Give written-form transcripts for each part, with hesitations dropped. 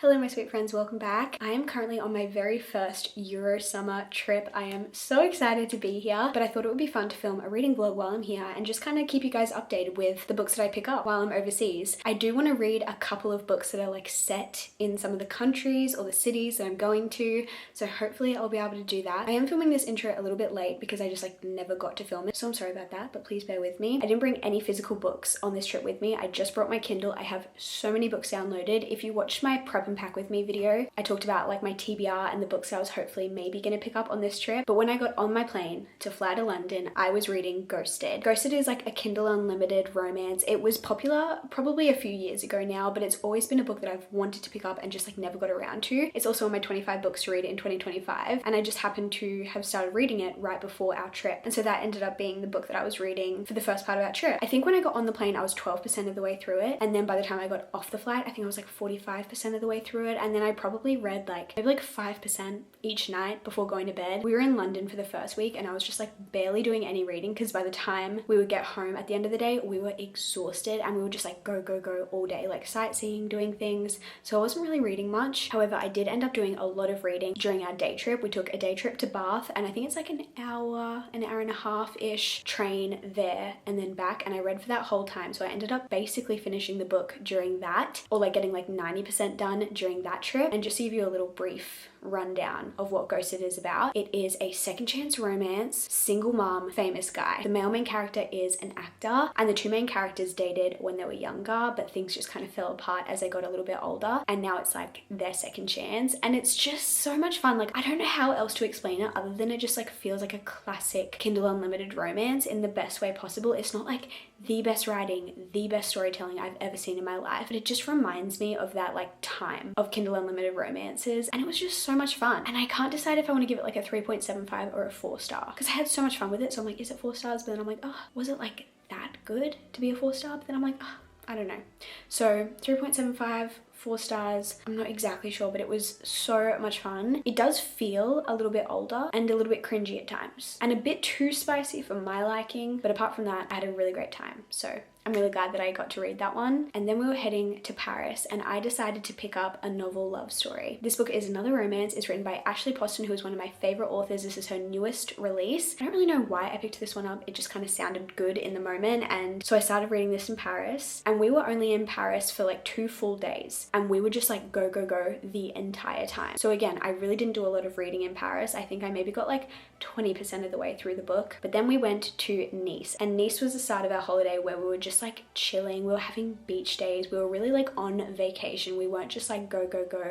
Hello my sweet friends, welcome back. I am currently on my very first Euro summer trip. I am so excited to be here, but I thought it would be fun to film a reading vlog while I'm here and just kind of keep you guys updated with the books that I pick up while I'm overseas. I do want to read a couple of books that are like set in some of the countries or the cities that I'm going to, so hopefully I'll be able to do that. I am filming this intro a little bit late because I just like never got to film it, so I'm sorry about that, but please bear with me. I didn't bring any physical books on this trip with me. I just brought my Kindle. I have so many books downloaded. If you watched my prep and pack with me video, I talked about like my TBR and the books I was hopefully maybe gonna pick up on this trip. But when I got on my plane to fly to London, I was reading Ghosted. Ghosted is like a Kindle Unlimited romance. It was popular probably a few years ago now, but it's always been a book that I've wanted to pick up and just like never got around to. It's also on my 25 books to read in 2025, and I just happened to have started reading it right before our trip. And so that ended up being the book that I was reading for the first part of our trip. I think when I got on the plane, I was 12% of the way through it. And then by the time I got off the flight, I think I was like 45% of the way through it. And then I probably read like maybe like 5% each night before going to bed. We were in London for the first week and I was just like barely doing any reading because by the time we would get home at the end of the day, we were exhausted and we would just like go all day, like sightseeing, doing things. So I wasn't really reading much. However, I did end up doing a lot of reading during our day trip. We took a day trip to Bath and I think it's like an hour and a half-ish train there and then back, and I read for that whole time. So I ended up basically finishing the book during that, or like getting like 90% done during that trip. And just to give you a little brief rundown of what Ghosted is about, it is a second chance romance, single mom, famous guy. The male main character is an actor and the two main characters dated when they were younger, but things just kind of fell apart as they got a little bit older, and now it's like their second chance, and it's just so much fun. Like I don't know how else to explain it other than it just like feels like a classic Kindle Unlimited romance in the best way possible. It's not like the best writing, the best storytelling I've ever seen in my life, but it just reminds me of that like time of Kindle Unlimited romances, and it was just so much fun. And I can't decide if I want to give it like a 3.75 or a 4-star because I had so much fun with it. So I'm like, is it 4 stars? But then I'm like, oh, was it like that good to be a 4-star? But then I'm like, oh, I don't know. So 3.75, 4 stars, I'm not exactly sure, but it was so much fun. It does feel a little bit older and a little bit cringy at times and a bit too spicy for my liking, but apart from that, I had a really great time. So I'm really glad that I got to read that one. And then we were heading to Paris and I decided to pick up a novel love story. This book is another romance. It's written by Ashley Poston, who is one of my favorite authors. This is her newest release. I don't really know why I picked this one up. It just kind of sounded good in the moment. And so I started reading this in Paris, and we were only in Paris for like 2 full days and we would just like go the entire time. So again, I really didn't do a lot of reading in Paris. I think I maybe got like 20% of the way through the book. But then we went to Nice, and Nice was the start of our holiday where we were just like chilling. We were having beach days. We were really like on vacation. We weren't just like go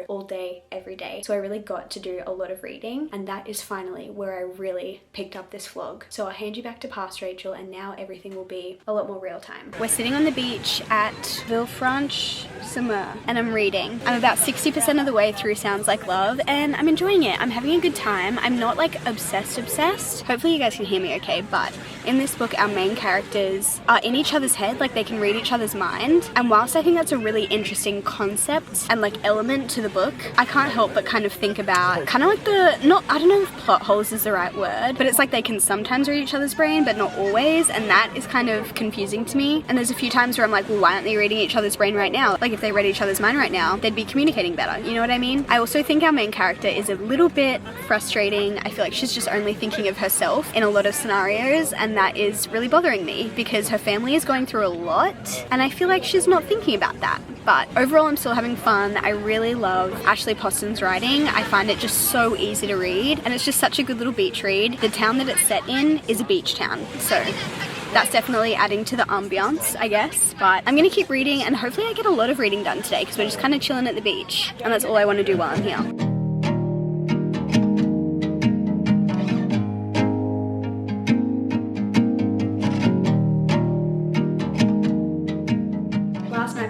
all day every day. So I really got to do a lot of reading, and that is finally where I really picked up this vlog. So I'll hand you back to past Rachel, and now everything will be a lot more real time. We're sitting on the beach at Villefranche-sur-Mer and I'm reading. I'm about 60% of the way through Sounds Like Love and I'm enjoying it. I'm having a good time. I'm not like obsessed. Hopefully you guys can hear me okay, but in this book our main characters are in each other's head, like they can read each other's mind. And whilst I think that's a really interesting concept and like element to the book, I can't help but kind of think about kind of like I don't know if plot holes is the right word, but it's like they can sometimes read each other's brain but not always, and that is kind of confusing to me. And there's a few times where I'm like, well, why aren't they reading each other's brain right now? Like if they read each other's mind right now, they'd be communicating better, you know what I mean? I also think our main character is a little bit frustrating. I feel like she's just only thinking of herself in a lot of scenarios, and that is really bothering me because her family is going through a lot and I feel like she's not thinking about that. But overall I'm still having fun. I really love Ashley Poston's writing. I find it just so easy to read and it's just such a good little beach read. The town that it's set in is a beach town, so that's definitely adding to the ambiance, I guess. But I'm gonna keep reading and hopefully I get a lot of reading done today because we're just kind of chilling at the beach and that's all I want to do while I'm here.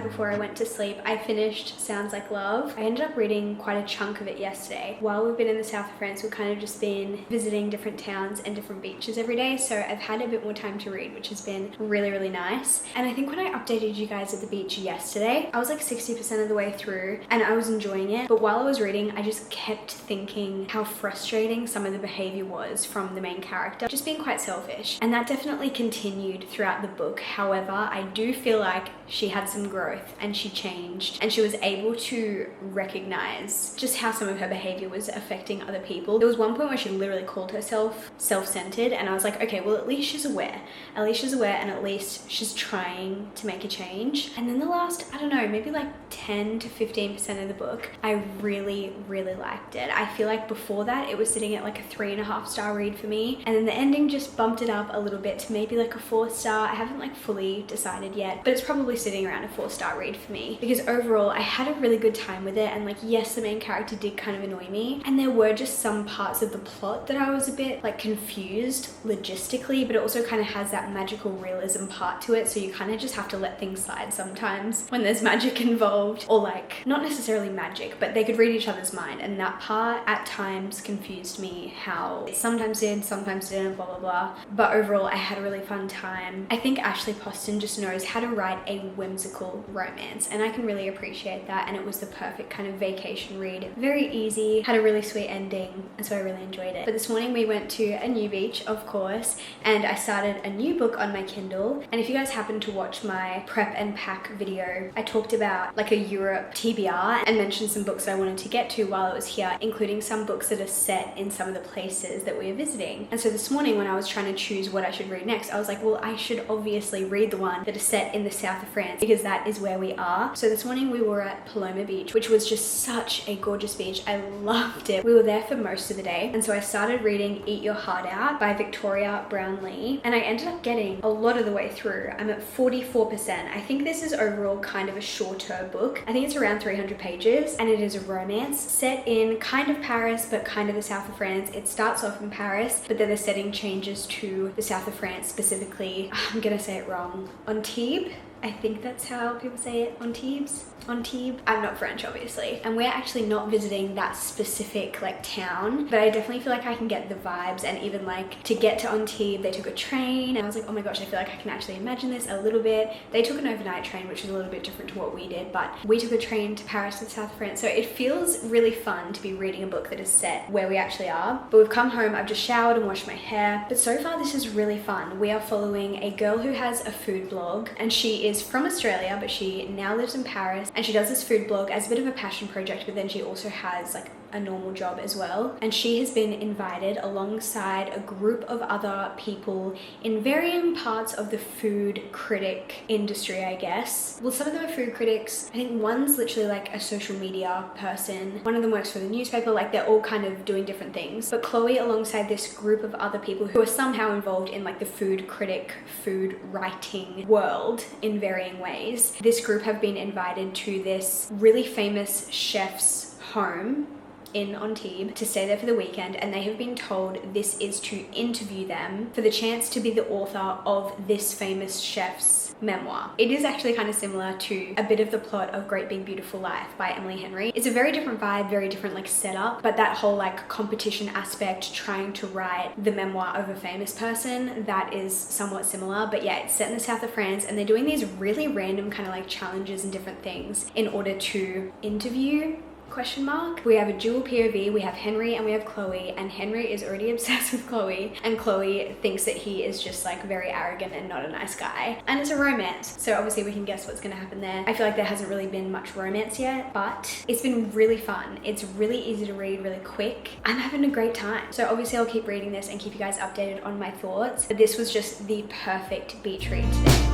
Before I went to sleep, I finished Sounds Like Love. I ended up reading quite a chunk of it yesterday. While we've been in the south of France, we've kind of just been visiting different towns and different beaches every day, so I've had a bit more time to read, which has been really nice. And I think when I updated you guys at the beach yesterday, I was like 60% of the way through and I was enjoying it, but while I was reading, I just kept thinking how frustrating some of the behavior was from the main character, just being quite selfish. And that definitely continued throughout the book. However, I do feel like she had some growth and she changed, and she was able to recognize just how some of her behavior was affecting other people. There was one point where she literally called herself self-centered, and I was like, okay, well, at least she's aware. At least she's aware, and at least she's trying to make a change. And then the last, I don't know, maybe like 10 to 15% of the book, I really liked it. I feel like before that, it was sitting at like a 3.5-star read for me. And then the ending just bumped it up a little bit to maybe like a 4-star. I haven't like fully decided yet, but it's probably sitting around a 4-star read for me, because overall I had a really good time with it. And like, yes, the main character did kind of annoy me, and there were just some parts of the plot that I was a bit like confused logistically, but it also kind of has that magical realism part to it, so you kind of just have to let things slide sometimes when there's magic involved, or like not necessarily magic, but they could read each other's mind, and that part at times confused me, how it sometimes did, sometimes didn't, blah blah blah. But overall I had a really fun time. I think Ashley Poston just knows how to write a whimsical romance, and I can really appreciate that, and it was the perfect kind of vacation read. Very easy, had a really sweet ending, and so I really enjoyed it. But this morning we went to a new beach, of course, and I started a new book on my Kindle. And if you guys happen to watch my prep and pack video, I talked about like a Europe TBR and mentioned some books that I wanted to get to while I was here, including some books that are set in some of the places that we are visiting. And so this morning when I was trying to choose what I should read next, I was like, well, I should obviously read the one that is set in the south of France, because that is where we are. So this morning we were at Paloma Beach, which was just such a gorgeous beach. I loved it. We were there for most of the day, and so I started reading Eat Your Heart Out by Victoria Brownlee, and I ended up getting a lot of the way through. I'm at 44%. I think this is overall kind of a shorter book. I think it's around 300 pages, and it is a romance set in kind of Paris, but kind of the south of France. It starts off in Paris, but then the setting changes to the south of France, specifically, I'm gonna say it wrong, Antibes. I think that's how people say it, Antibes. Antibes. I'm not French, obviously, and we're actually not visiting that specific like town, but I definitely feel like I can get the vibes. And even like to get to Antibes, they took a train, and I was like, oh my gosh, I feel like I can actually imagine this a little bit. They took an overnight train, which is a little bit different to what we did, but we took a train to Paris, to the south of France. So it feels really fun to be reading a book that is set where we actually are. But we've come home, I've just showered and washed my hair, but so far this is really fun. We are following a girl who has a food blog, and she is from Australia, but she now lives in Paris, and she does this food blog as a bit of a passion project, but then she also has like a normal job as well. And she has been invited alongside a group of other people in varying parts of the food critic industry, I guess. Well, some of them are food critics. I think one's literally like a social media person. One of them works for the newspaper. Like, they're all kind of doing different things. But Chloe, alongside this group of other people who are somehow involved in like the food critic, food writing world in varying ways, this group have been invited to this really famous chef's home in Antibes to stay there for the weekend, and they have been told this is to interview them for the chance to be the author of this famous chef's memoir. It is actually kind of similar to a bit of the plot of Great Big Beautiful Life by Emily Henry. It's a very different vibe, very different like setup, but that whole like competition aspect, trying to write the memoir of a famous person, that is somewhat similar. But yeah, it's set in the south of France, and they're doing these really random kind of like challenges and different things in order to interview question mark. We have a dual POV. We have Henry and we have Chloe, and Henry is already obsessed with Chloe, and Chloe thinks that he is just like very arrogant and not a nice guy. And it's a romance, so obviously we can guess what's going to happen there. I feel like there hasn't really been much romance yet, but it's been really fun. It's really easy to read, really quick. I'm having a great time. So obviously I'll keep reading this and keep you guys updated on my thoughts, but this was just the perfect beach read today.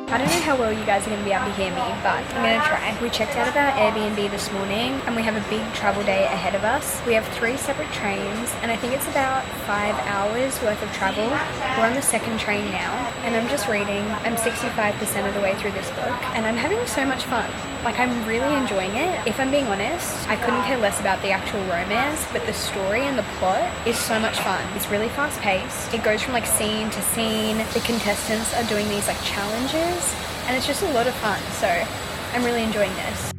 I don't know how well you guys are going to be able to hear me, but I'm going to try. We checked out of our Airbnb this morning, and we have a big travel day ahead of us. We have 3 separate trains, and I think it's about 5 hours worth of travel. We're on the second train now, and I'm just reading. I'm 65% of the way through this book, and I'm having so much fun. Like, I'm really enjoying it. If I'm being honest, I couldn't care less about the actual romance, but the story and the plot is so much fun. It's really fast paced. It goes from like scene to scene. The contestants are doing these like challenges, and it's just a lot of fun. So I'm really enjoying this.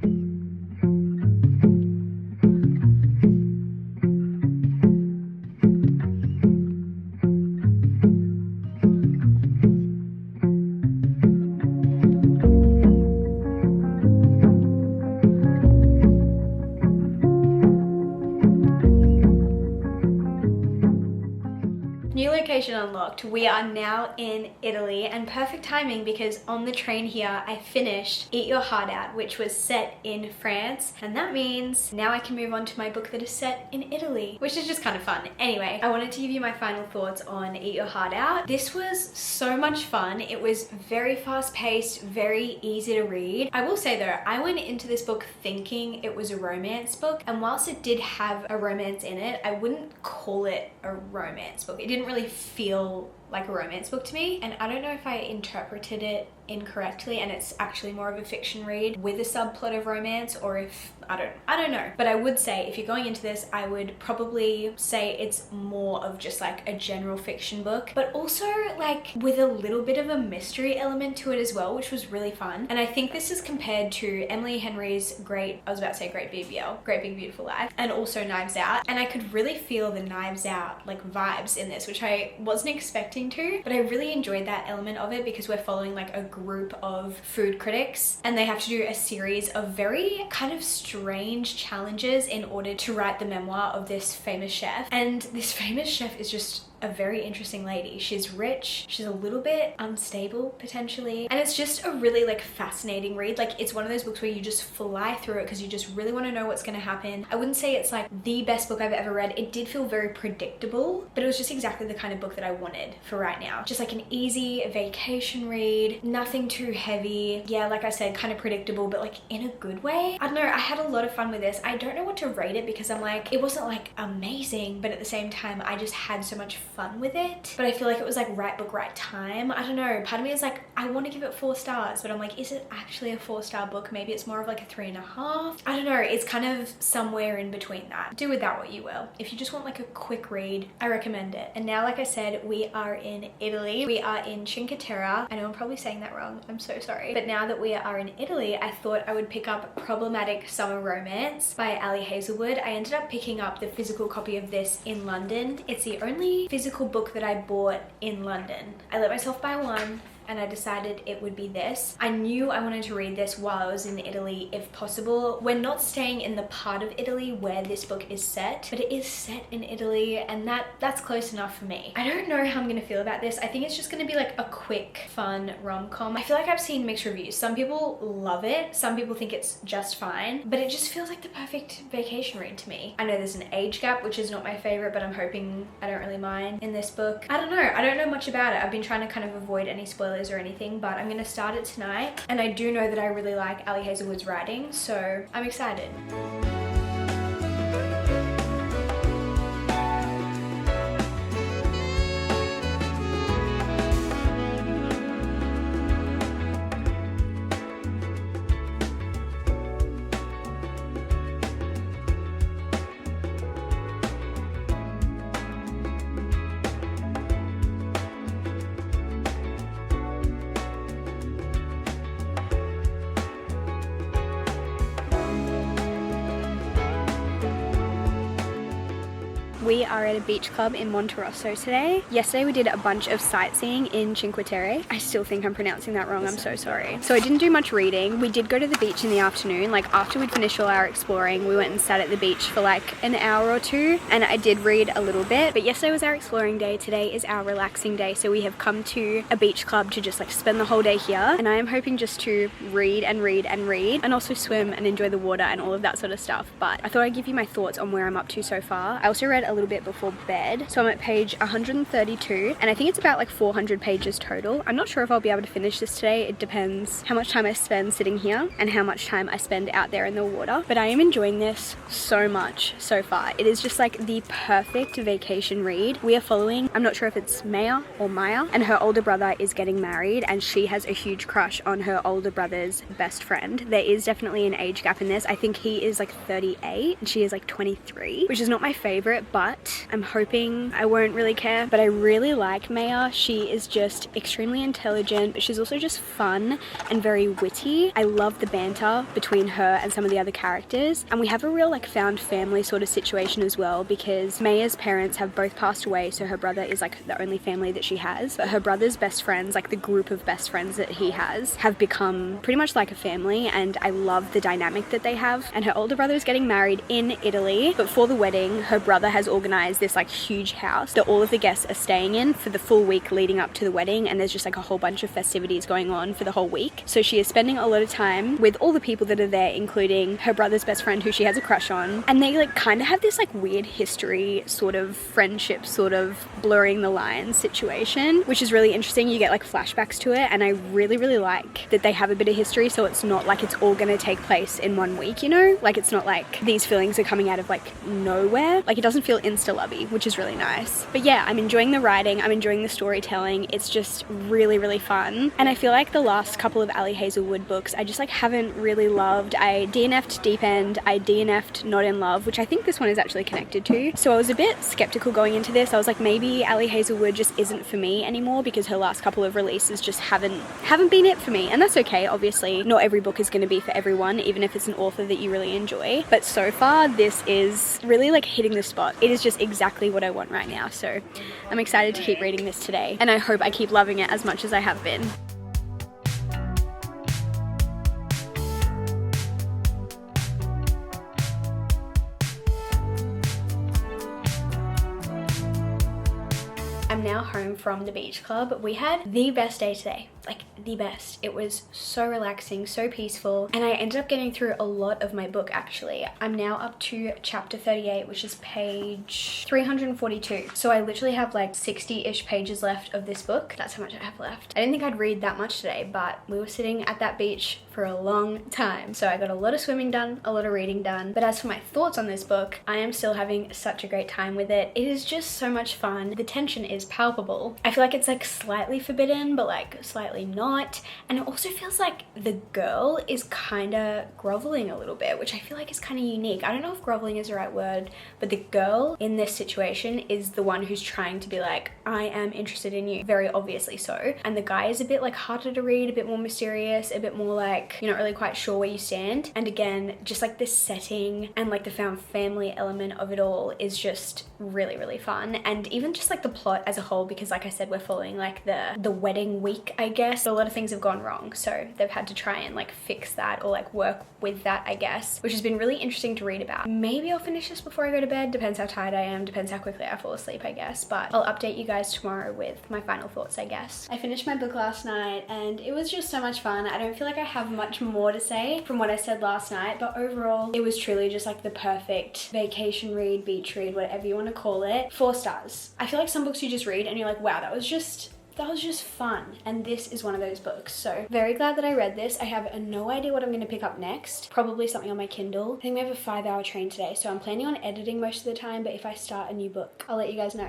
unlocked. We are now in Italy, and perfect timing because on the train here I finished Eat Your Heart Out, which was set in France, and that means now I can move on to my book that is set in Italy, which is just kind of fun. Anyway, I wanted to give you my final thoughts on Eat Your Heart Out. This was so much fun. It was very fast paced, very easy to read. I will say though, I went into this book thinking it was a romance book, and whilst it did have a romance in it, I wouldn't call it a romance book. It didn't really feel like a romance book to me, and I don't know if I interpreted it incorrectly and it's actually more of a fiction read with a subplot of romance, or if I don't know. But I would say if you're going into this, I would probably say it's more of just like a general fiction book, but also like with a little bit of a mystery element to it as well, which was really fun. And I think this is compared to Emily Henry's Great Big Beautiful Life, and also Knives Out, and I could really feel the Knives Out like vibes in this, which I wasn't expecting to, but I really enjoyed that element of it because we're following like a group of food critics and they have to do a series of very kind of strange challenges in order to write the memoir of this famous chef. And this famous chef is just a very interesting lady. She's rich, she's a little bit unstable potentially, and it's just a really like fascinating read. Like it's one of those books where you just fly through it because you just really want to know what's going to happen. I wouldn't say it's like the best book I've ever read. It did feel very predictable, but it was just exactly the kind of book that I wanted for right now. Just like an easy vacation read, nothing too heavy. Yeah, like I said, kind of predictable, but like in a good way. I don't know, I had a lot of fun with this. I don't know what to rate it because I'm like, it wasn't like amazing, but at the same time I just had so much fun with it. But I feel like it was like right book, right time. I don't know, part of me is like, I want to give it 4 stars, but I'm like, is it actually a 4-star book? Maybe it's more of like a 3.5. I don't know, it's kind of somewhere in between that. Do with that what you will. If you just want like a quick read, I recommend it. And now, like I said, we are in Italy. We are in Cinqueterre. I know I'm probably saying that wrong, I'm so sorry. But now that we are in Italy, I thought I would pick up Problematic Summer Romance by Ali Hazelwood. I ended up picking up the physical copy of this in London. It's the only physical book that I bought in London. I let myself buy one and I decided it would be this. I knew I wanted to read this while I was in Italy if possible. We're not staying in the part of Italy where this book is set, but it is set in Italy, and that's close enough for me. I don't know how I'm gonna feel about this. I think it's just gonna be like a quick, fun rom-com. I feel like I've seen mixed reviews. Some people love it, some people think it's just fine, but it just feels like the perfect vacation read to me. I know there's an age gap, which is not my favorite, but I'm hoping I don't really mind in this book. I don't know much about it. I've been trying to kind of avoid any spoilers or anything, but I'm gonna start it tonight, and I do know that I really like Ali Hazelwood's writing, so I'm excited. We are at a beach club in Monterosso today. Yesterday we did a bunch of sightseeing in Cinqueterre. I still think I'm pronouncing that wrong, I'm so sorry. So I didn't do much reading. We did go to the beach in the afternoon. Like after we'd finished all our exploring, we went and sat at the beach for like an hour or two, and I did read a little bit. But yesterday was our exploring day, today is our relaxing day. So we have come to a beach club to just like spend the whole day here. And I am hoping just to read and read and read, and also swim and enjoy the water and all of that sort of stuff. But I thought I'd give you my thoughts on where I'm up to so far. I also read a little bit before bed, so I'm at page 132, and I think it's about like 400 pages total. I'm not sure if I'll be able to finish this today. It depends how much time I spend sitting here and how much time I spend out there in the water, but I am enjoying this so much so far. It is just like the perfect vacation read. We are following, I'm not sure if it's Maya or Maya, and her older brother is getting married, and she has a huge crush on her older brother's best friend. There is definitely an age gap in this. I think he is like 38 and she is like 23, which is not my favorite, but I'm hoping I won't really care. But I really like Maya. She is just extremely intelligent, but she's also just fun and very witty. I love the banter between her and some of the other characters, and we have a real like found family sort of situation as well, because Maya's parents have both passed away, so her brother is like the only family that she has, but her brother's best friends, like the group of best friends that he has, have become pretty much like a family, and I love the dynamic that they have. And her older brother is getting married in Italy, but for the wedding her brother has organized this like huge house that all of the guests are staying in for the full week leading up to the wedding, and there's just like a whole bunch of festivities going on for the whole week. So she is spending a lot of time with all the people that are there, including her brother's best friend who she has a crush on, and they like kind of have this like weird history sort of friendship sort of blurring the lines situation, which is really interesting. You get like flashbacks to it, and I really like that they have a bit of history, so it's not like it's all gonna take place in one week, you know? Like it's not like these feelings are coming out of like nowhere. Like it doesn't feel insta-lovey, which is really nice. But yeah, I'm enjoying the writing, I'm enjoying the storytelling. It's just really fun. And I feel like the last couple of Ali Hazelwood books I just like haven't really loved. I DNF'd Deep End, I DNF'd Not in Love, which I think this one is actually connected to. So I was a bit skeptical going into this. I was like, maybe Ali Hazelwood just isn't for me anymore because her last couple of releases just haven't been it for me. And that's okay, obviously. Not every book is going to be for everyone, even if it's an author that you really enjoy. But so far, this is really like hitting the spot. It is just exactly what I want right now. So I'm excited to keep reading this today, and I hope I keep loving it as much as I have been. I'm now home from the beach club. We had the best day today, like the best. It was so relaxing, so peaceful, and I ended up getting through a lot of my book actually. I'm now up to chapter 38, which is page 342. So I literally have like 60-ish pages left of this book. That's how much I have left. I didn't think I'd read that much today, but we were sitting at that beach for a long time. So I got a lot of swimming done, a lot of reading done. But as for my thoughts on this book, I am still having such a great time with it. It is just so much fun. The tension is palpable. I feel like it's like slightly forbidden, but like slightly not. And it also feels like the girl is kind of groveling a little bit, which I feel like is kind of unique. I don't know if groveling is the right word, but the girl in this situation is the one who's trying to be like, I am interested in you, very obviously so. And the guy is a bit like harder to read, a bit more mysterious, a bit more like you're not really quite sure where you stand. And again, just like this setting and like the found family element of it all is just really fun. And even just like the plot as a whole, because like I said, we're following like the wedding week, I guess. A lot of things have gone wrong, so they've had to try and like fix that or like work with that, I guess, which has been really interesting to read about. Maybe I'll finish this before I go to bed, depends how tired I am, depends how quickly I fall asleep, I guess, but I'll update you guys tomorrow with my final thoughts, I guess. I finished my book last night and it was just so much fun. I don't feel like I have much more to say from what I said last night, but overall it was truly just like the perfect vacation read, beach read, whatever you want to call it. 4 stars. I feel like some books you just read and you're like, wow, that was just fun, and this is one of those books. So very glad that I read this. I have no idea what I'm going to pick up next. Probably something on my Kindle. I think we have a 5-hour train today, so I'm planning on editing most of the time, but if I start a new book, I'll let you guys know.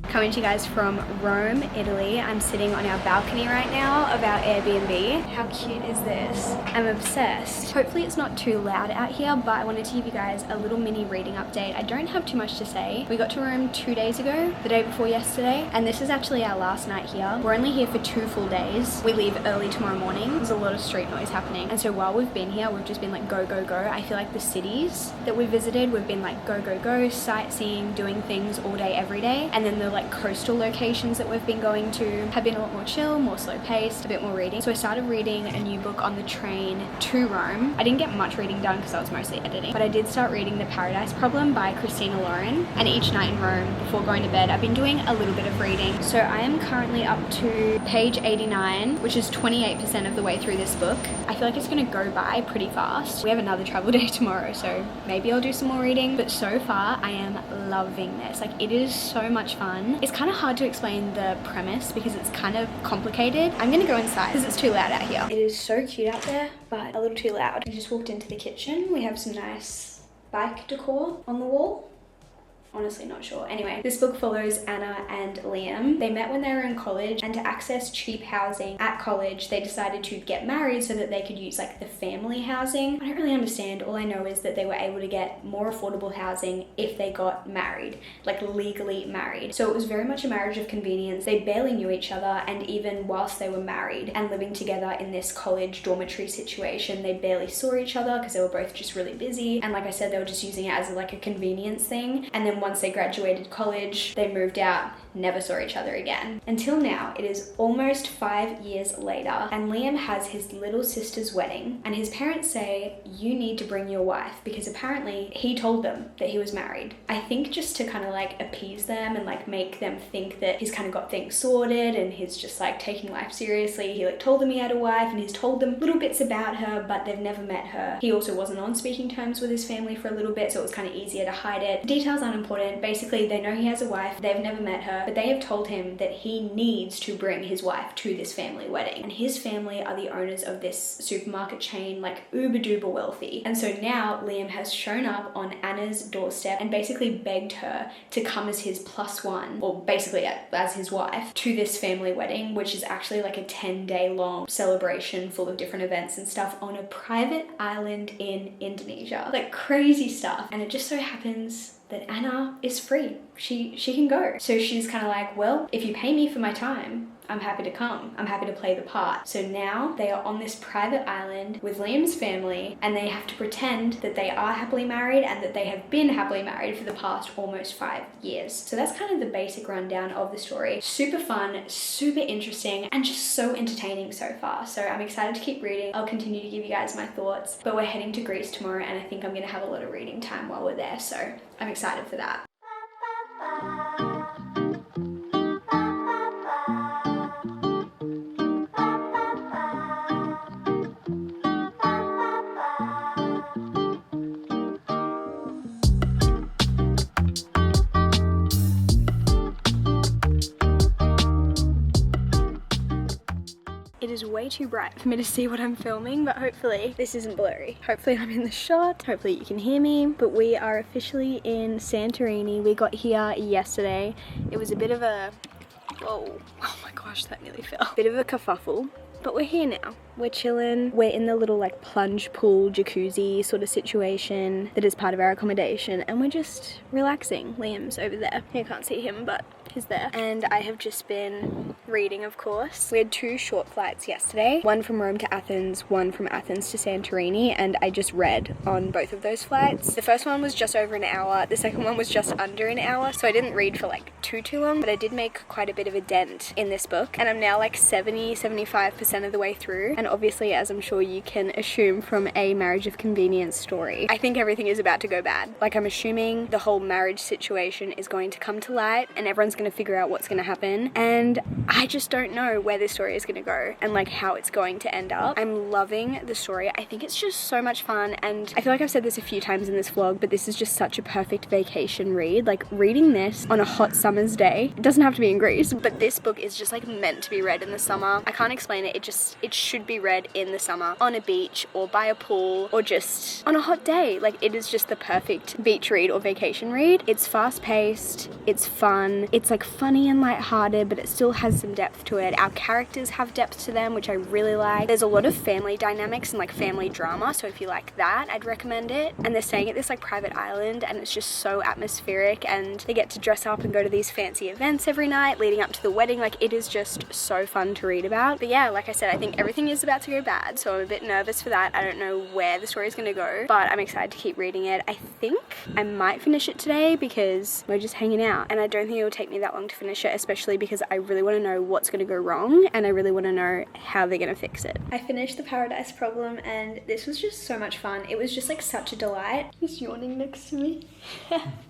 Coming to you guys from Rome, Italy. I'm sitting on our balcony right now of our Airbnb. How cute is this? I'm obsessed. Hopefully it's not too loud out here, but I wanted to give you guys a little mini reading update. I don't have too much to say. We got to Rome 2 days ago, the day before yesterday, and this is actually our last night here. We're only here for 2 full days. We leave early tomorrow morning. There's a lot of street noise happening, and so while we've been here, we've just been like go. I feel like the cities that we visited, we've been like go, sightseeing, doing things all day, every day, and then the like coastal locations that we've been going to have been a lot more chill, more slow paced, a bit more reading. So I started reading a new book on the train to Rome. I didn't get much reading done because I was mostly editing, but I did start reading The Paradise Problem by Christina Lauren, and each night in Rome before going to bed I've been doing a little bit of reading. So I am currently up to page 89, which is 28% of the way through this book. I feel like it's going to go by pretty fast. We have another travel day tomorrow, so maybe I'll do some more reading, but so far I am loving this. Like, it is so much fun. It's kind of hard to explain the premise because it's kind of complicated. I'm gonna go inside because it's too loud out here. It is so cute out there, but a little too loud. I just walked into the kitchen. We have some nice bike decor on the wall. Honestly not sure. Anyway, this book follows Anna and Liam. They met when they were in college, and to access cheap housing at college, they decided to get married so that they could use like the family housing. I don't really understand. All I know is that they were able to get more affordable housing if they got married, like legally married. So it was very much a marriage of convenience. They barely knew each other, and even whilst they were married and living together in this college dormitory situation, they barely saw each other because they were both just really busy. And like I said, they were just using it as like a convenience thing. And then then once they graduated college, they moved out, never saw each other again. Until now, it is almost 5 years later, and Liam has his little sister's wedding, and his parents say, you need to bring your wife, because apparently he told them that he was married. I think just to kind of like appease them and like make them think that he's kind of got things sorted and he's just like taking life seriously. He like told them he had a wife, and he's told them little bits about her, but they've never met her. He also wasn't on speaking terms with his family for a little bit, so it was kind of easier to hide it. Details aren't important. Basically, they know he has a wife, they've never met her, but they have told him that he needs to bring his wife to this family wedding. And his family are the owners of this supermarket chain, like uber duper wealthy. And so now Liam has shown up on Anna's doorstep and basically begged her to come as his +1, or basically as his wife, to this family wedding, which is actually like a 10-day long celebration full of different events and stuff on a private island in Indonesia. Like crazy stuff. And it just so happens that Anna is free. She can go. So she's kind of like, well, if you pay me for my time, I'm happy to come. I'm happy to play the part. So now they are on this private island with Liam's family, and they have to pretend that they are happily married and that they have been happily married for the past almost 5 years. So that's kind of the basic rundown of the story. Super fun, super interesting, and just so entertaining so far. So I'm excited to keep reading. I'll continue to give you guys my thoughts, but we're heading to Greece tomorrow, and I think I'm gonna have a lot of reading time while we're there. So I'm excited for that. It is way too bright for me to see what I'm filming, but hopefully this isn't blurry. Hopefully I'm in the shot, hopefully you can hear me, but we are officially in Santorini. We got here yesterday. It was a bit of a, whoa, oh my gosh, that nearly fell. Bit of a kerfuffle, but we're here now. We're chilling. We're in the little like plunge pool jacuzzi sort of situation that is part of our accommodation, and we're just relaxing. Liam's over there. You can't see him, but he's there. And I have just been reading, of course. We had 2 short flights yesterday, one from Rome to Athens, one from Athens to Santorini, and I just read on both of those flights. The first one was just over an hour, the second one was just under an hour, so I didn't read for like too long, but I did make quite a bit of a dent in this book, and I'm now like 75% of the way through. And obviously, as I'm sure you can assume from a marriage of convenience story, I think everything is about to go bad. Like, I'm assuming the whole marriage situation is going to come to light and everyone's going to figure out what's going to happen, and I just don't know where this story is going to go and like how it's going to end up. I'm loving the story. I think it's just so much fun, and I feel like I've said this a few times in this vlog, but this is just such a perfect vacation read. Like, reading this on a hot summer's day, it doesn't have to be in Greece, but this book is just like meant to be read in the summer. I can't explain it. It should be read in the summer on a beach or by a pool or just on a hot day. Like, it is just the perfect beach read or vacation read. It's fast paced, it's fun, it's like funny and lighthearted, but it still has some depth to it. Our characters have depth to them, which I really like. There's a lot of family dynamics and like family drama, so if you like that, I'd recommend it. And they're staying at this like private island, and it's just so atmospheric, and they get to dress up and go to these fancy events every night leading up to the wedding. Like, it is just so fun to read about. But yeah, like I said, I think everything is about to go bad, so I'm a bit nervous for that. I don't know where the story is going to go, but I'm excited to keep reading it. I think I might finish it today because we're just hanging out, and I don't think it will take me that long to finish it, especially because I really want to know what's going to go wrong, and I really want to know how they're going to fix it. I finished The Paradise Problem, and this was just so much fun. It was just like such a delight. He's yawning next to me.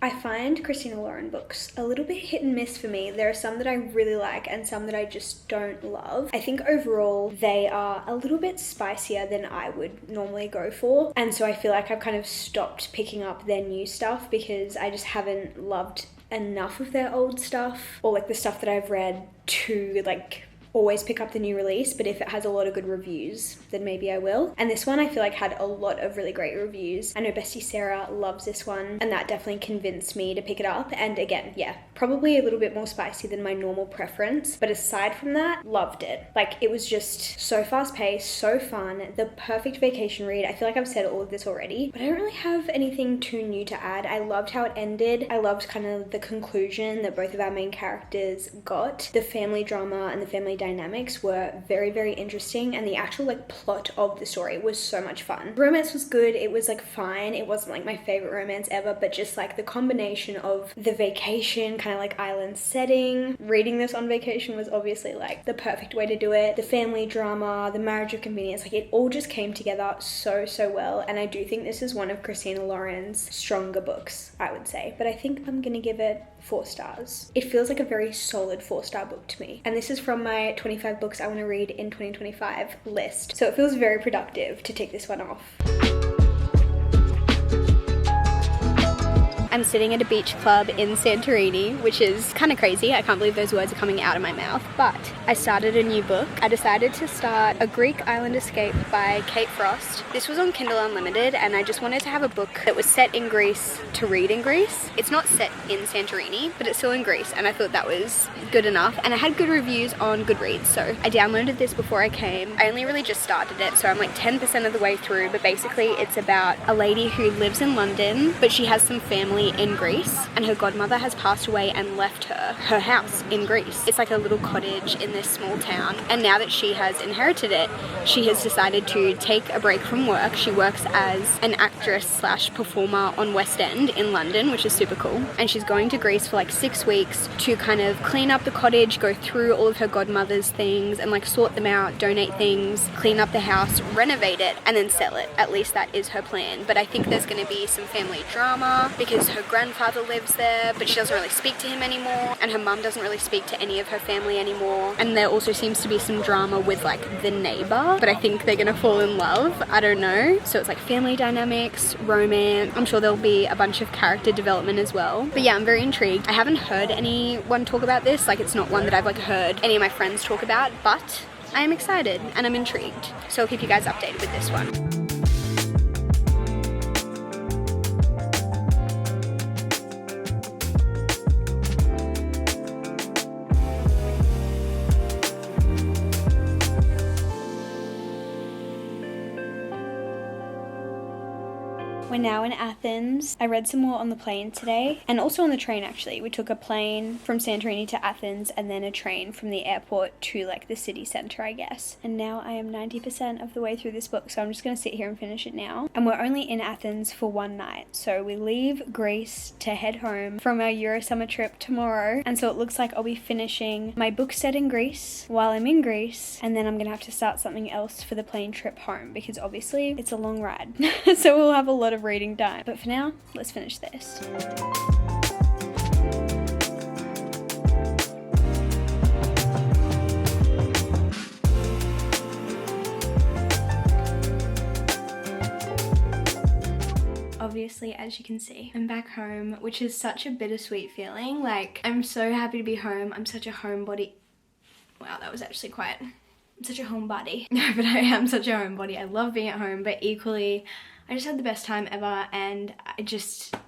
I find Christina Lauren books a little bit hit and miss for me. There are some that I really like and some that I just don't love. I think overall they are a little bit spicier than I would normally go for, and so I feel like I've kind of stopped picking up their new stuff because I just haven't loved enough of their old stuff, or like the stuff that I've read, to like always pick up the new release. But if it has a lot of good reviews, then maybe I will. And this one I feel like had a lot of really great reviews. I know Bestie Sarah loves this one, and that definitely convinced me to pick it up. And again, yeah, probably a little bit more spicy than my normal preference, but aside from that, loved it. Like, it was just so fast paced, so fun, the perfect vacation read. I feel like I've said all of this already, but I don't really have anything too new to add. I loved how it ended. I loved kind of the conclusion that both of our main characters got. The family drama and the family dynamics were very, very interesting, and the actual like plot of the story was so much fun. Romance was good, it was like fine, it wasn't like my favorite romance ever, but just like the combination of the vacation, kind of like island setting, reading this on vacation was obviously like the perfect way to do it, the family drama, the marriage of convenience, like it all just came together so well. And I do think this is one of Christina Lauren's stronger books, I would say, but I think I'm gonna give it 4 stars. It feels like a very solid 4-star book to me, and this is from my 25 books I want to read in 2025 list, so it feels very productive to tick this one off. I'm sitting at a beach club in Santorini, which is kind of crazy. I can't believe those words are coming out of my mouth, but I started a new book. I decided to start A Greek Island Escape by Kate Frost. This was on Kindle Unlimited, and I just wanted to have a book that was set in Greece to read in Greece. It's not set in Santorini, but it's still in Greece, and I thought that was good enough, and I had good reviews on Goodreads, so I downloaded this before I came. I only really just started it, so I'm like 10% of the way through, but basically it's about a lady who lives in London, but she has some family in Greece, and her godmother has passed away and left her house in Greece. It's like a little cottage in this small town, and now that she has inherited it, she has decided to take a break from work. She works as an actress slash performer on West End in London, which is super cool, and she's going to Greece for like 6 weeks to kind of clean up the cottage, go through all of her godmother's things and like sort them out, donate things, clean up the house, renovate it, and then sell it. At least that is her plan. But I think there's going to be some family drama because her grandfather lives there, but she doesn't really speak to him anymore, and her mum doesn't really speak to any of her family anymore. And there also seems to be some drama with like the neighbor, but I think they're gonna fall in love. I don't know. So it's like family dynamics, romance. I'm sure there'll be a bunch of character development as well. But yeah, I'm very intrigued. I haven't heard anyone talk about this. Like, it's not one that I've like heard any of my friends talk about, but I am excited and I'm intrigued. So I'll keep you guys updated with this one. We're now in Athens. I read some more on the plane today, and also on the train actually. We took a plane from Santorini to Athens and then a train from the airport to like the city centre, I guess. And now I am 90% of the way through this book, so I'm just going to sit here and finish it now. And we're only in Athens for one night. So we leave Greece to head home from our Euro summer trip tomorrow. And so it looks like I'll be finishing my book set in Greece while I'm in Greece, and then I'm going to have to start something else for the plane trip home because obviously it's a long ride. So we'll have a lot of reading time. But for now, let's finish this. Obviously, as you can see, I'm back home, which is such a bittersweet feeling. Like, I'm so happy to be home. I'm such a homebody. Wow, that was actually quite... I'm such a homebody. No, but I am such a homebody. I love being at home, but equally, I just had the best time ever, and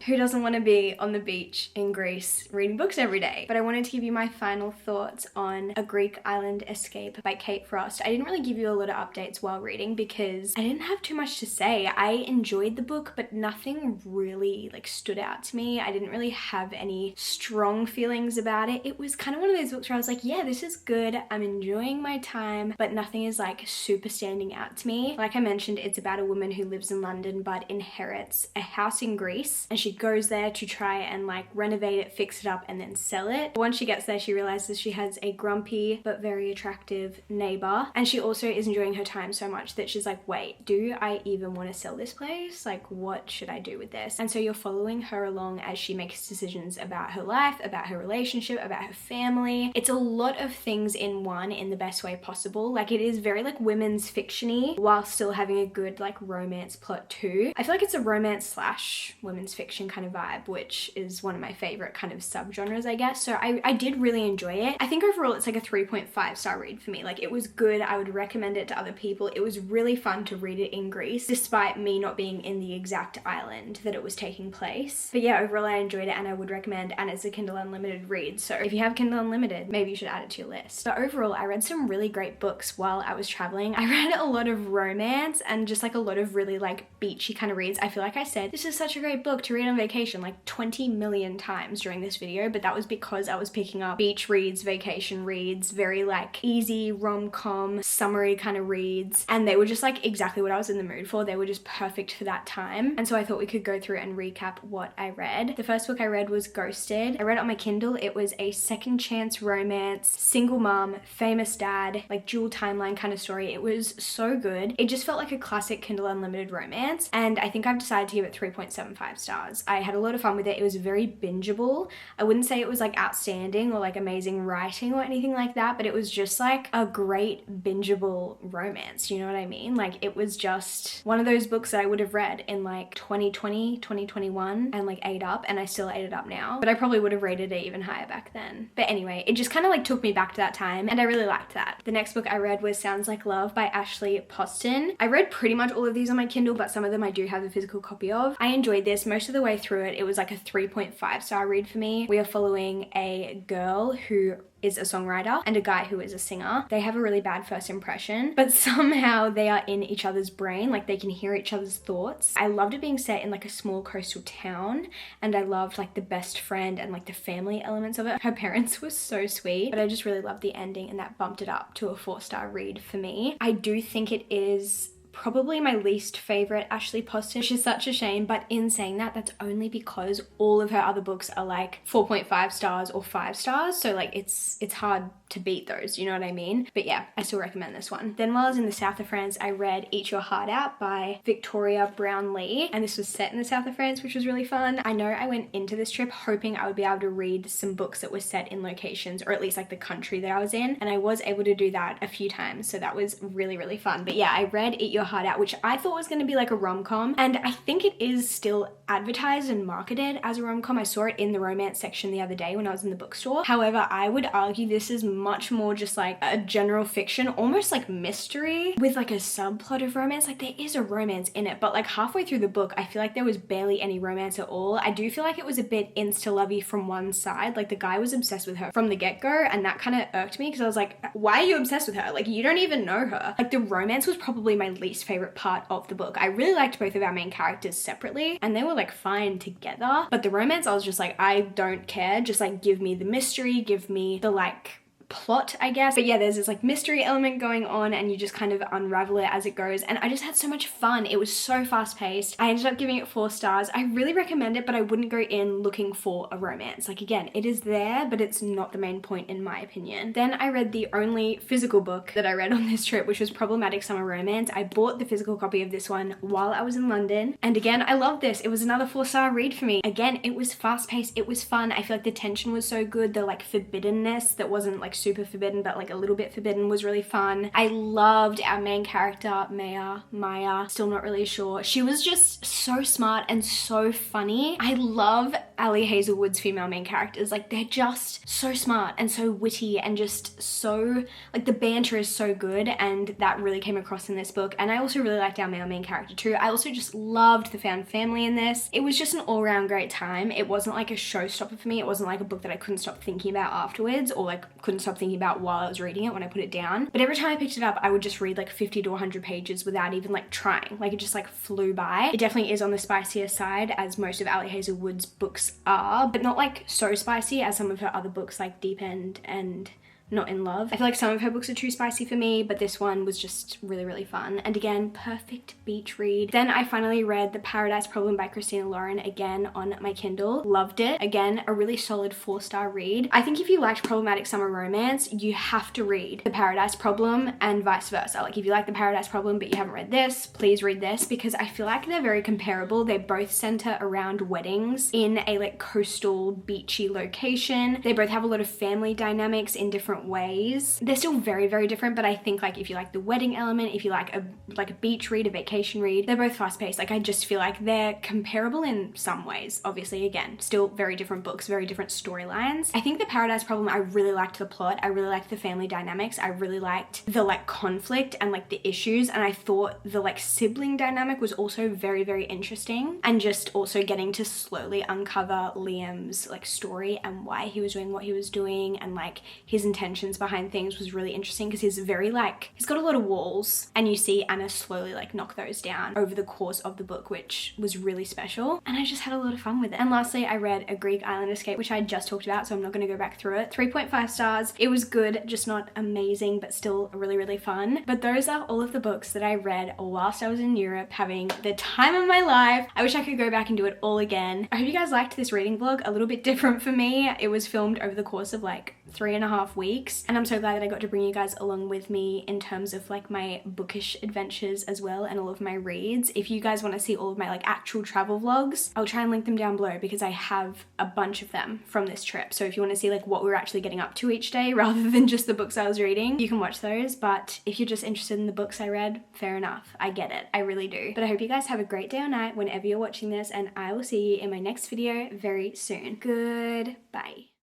who doesn't want to be on the beach in Greece reading books every day? But I wanted to give you my final thoughts on A Greek Island Escape by Kate Frost. I didn't really give you a lot of updates while reading because I didn't have too much to say. I enjoyed the book, but nothing really like stood out to me. I didn't really have any strong feelings about it. It was kind of one of those books where I was like, yeah, this is good. I'm enjoying my time, but nothing is like super standing out to me. Like I mentioned, it's about a woman who lives in London but inherits a house in Greece, and she goes there to try and like renovate it, fix it up, and then sell it. Once she gets there, she realizes she has a grumpy but very attractive neighbor, and she also is enjoying her time so much that she's like, wait, do I even want to sell this place? Like, what should I do with this? And so you're following her along as she makes decisions about her life, about her relationship, about her family. It's a lot of things in one in the best way possible. Like, it is very like women's fiction-y while still having a good like romance plot too. I feel like it's a romance slash women's fiction kind of vibe, which is one of my favorite kind of subgenres, I guess. So I did really enjoy it. I think overall it's like a 3.5 star read for me. Like, it was good. I would recommend it to other people. It was really fun to read it in Greece, despite me not being in the exact island that it was taking place. But yeah, overall I enjoyed it and I would recommend, and it's a Kindle Unlimited read. So if you have Kindle Unlimited, maybe you should add it to your list. But overall, I read some really great books while I was traveling. I read a lot of romance and just like a lot of really like beach beachy kind of reads. I feel like I said this is such a great book to read on vacation like 20 million times during this video, but that was because I was picking up beach reads, vacation reads, very like easy rom-com summery kind of reads, and they were just like exactly what I was in the mood for. They were just perfect for that time, and so I thought we could go through and recap what I read. The first book I read was Ghosted. I read it on my Kindle. It was a second chance romance, single mom, famous dad, like dual timeline kind of story. It was so good. It just felt like a classic Kindle Unlimited romance, and I think I've decided to give it 3.75 stars. I had a lot of fun with it. It was very bingeable. I wouldn't say it was like outstanding or like amazing writing or anything like that, but it was just like a great bingeable romance. You know what I mean? Like it was just one of those books that I would have read in like 2020, 2021 and like ate up, and I still ate it up now, but I probably would have rated it even higher back then. But anyway, it just kind of like took me back to that time, and I really liked that. The next book I read was Sounds Like Love by Ashley Poston. I read pretty much all of these on my Kindle, but some of them I do have a physical copy of. I enjoyed this most of the way through it. It was like a 3.5 star read for me. We are following a girl who is a songwriter and a guy who is a singer. They have a really bad first impression, but somehow they are in each other's brain, like they can hear each other's thoughts. I loved it being set in like a small coastal town, and I loved like the best friend and like the family elements of it. Her parents were so sweet, but I just really loved the ending, and that bumped it up to a 4-star read for me. I do think it is probably my least favorite Ashley Poston, which is such a shame, but in saying that, that's only because all of her other books are like 4.5 stars or 5 stars, so like it's hard to beat those, you know what I mean? But yeah, I still recommend this one. Then while I was in the south of France, I read Eat Your Heart Out by Victoria Brownlee, and this was set in the south of France, which was really fun. I know I went into this trip hoping I would be able to read some books that were set in locations, or at least like the country that I was in, and I was able to do that a few times, so that was really, really fun. But yeah, I read Eat Your Heart Out, which I thought was going to be like a rom-com, and I think it is still advertised and marketed as a rom-com. I saw it in the romance section the other day when I was in the bookstore. However, I would argue this is much more just like a general fiction, almost like mystery with like a subplot of romance. Like there is a romance in it, but like halfway through the book, I feel like there was barely any romance at all. I do feel like it was a bit insta-lovey from one side. Like the guy was obsessed with her from the get-go, and that kind of irked me because I was like, why are you obsessed with her? Like you don't even know her. Like the romance was probably my least favorite part of the book. I really liked both of our main characters separately, and they were like fine together, but the romance, I was just like, I don't care, just like give me the mystery, give me the like plot, I guess. But yeah, there's this like mystery element going on, and you just kind of unravel it as it goes, and I just had so much fun. It was so fast paced. I ended up giving it 4 stars. I really recommend it, but I wouldn't go in looking for a romance. Like again, it is there, but it's not the main point in my opinion. Then I read the only physical book that I read on this trip, which was Problematic Summer Romance. I bought the physical copy of this one while I was in London, and again, I loved this. It was another 4-star read for me. Again, it was fast paced, it was fun. I feel like the tension was so good. The like forbiddenness that wasn't like super forbidden, but like a little bit forbidden was really fun. I loved our main character, Maya, still not really sure. She was just so smart and so funny. I love Ali Hazelwood's female main characters. Like they're just so smart and so witty, and just so like the banter is so good, and that really came across in this book. And I also really liked our male main character too. I also just loved the found family in this. It was just an all-around great time. It wasn't like a showstopper for me. It wasn't like a book that I couldn't stop thinking about afterwards, or like couldn't stop thinking about while I was reading it when I put it down. But every time I picked it up, I would just read like 50 to 100 pages without even like trying. Like it just like flew by. It definitely is on the spicier side, as most of Ali Hazelwood's books are, but not like so spicy as some of her other books like Deep End and Not in Love. I feel like some of her books are too spicy for me, but this one was just really, really fun. And again, perfect beach read. Then I finally read The Paradise Problem by Christina Lauren, again on my Kindle. Loved it. Again, a really solid 4-star read. I think if you liked problematic summer romance, you have to read The Paradise Problem, and vice versa. Like if you like The Paradise Problem but you haven't read this, please read this, because I feel like they're very comparable. They both center around weddings in a like coastal beachy location. They both have a lot of family dynamics in different ways. They're still very, very different, but I think like if you like the wedding element, if you like a beach read, a vacation read, they're both fast-paced. Like I just feel like they're comparable in some ways. Obviously, again, still very different books, very different storylines. I think The Paradise Problem, I really liked the plot. I really liked the family dynamics. I really liked the like conflict and like the issues, and I thought the like sibling dynamic was also very, very interesting, and just also getting to slowly uncover Liam's like story and why he was doing what he was doing, and like his intention intentions behind things was really interesting because he's got a lot of walls, and you see Anna slowly like knock those down over the course of the book, which was really special, and I just had a lot of fun with it. And lastly, I read A Greek Island Escape, which I just talked about, so I'm not going to go back through it. 3.5 stars. It was good, just not amazing, but still really, really fun. But those are all of the books that I read whilst I was in Europe, having the time of my life. I wish I could go back and do it all again. I hope you guys liked this reading vlog. A little bit different for me. It was filmed over the course of like 3.5 weeks, and I'm so glad that I got to bring you guys along with me in terms of like my bookish adventures as well, and all of my reads. If you guys want to see all of my like actual travel vlogs, I'll try and link them down below because I have a bunch of them from this trip. So if you want to see like what we were actually getting up to each day rather than just the books I was reading, you can watch those. But if you're just interested in the books I read, fair enough. I get it. I really do. But I hope you guys have a great day or night whenever you're watching this, and I will see you in my next video very soon. Goodbye.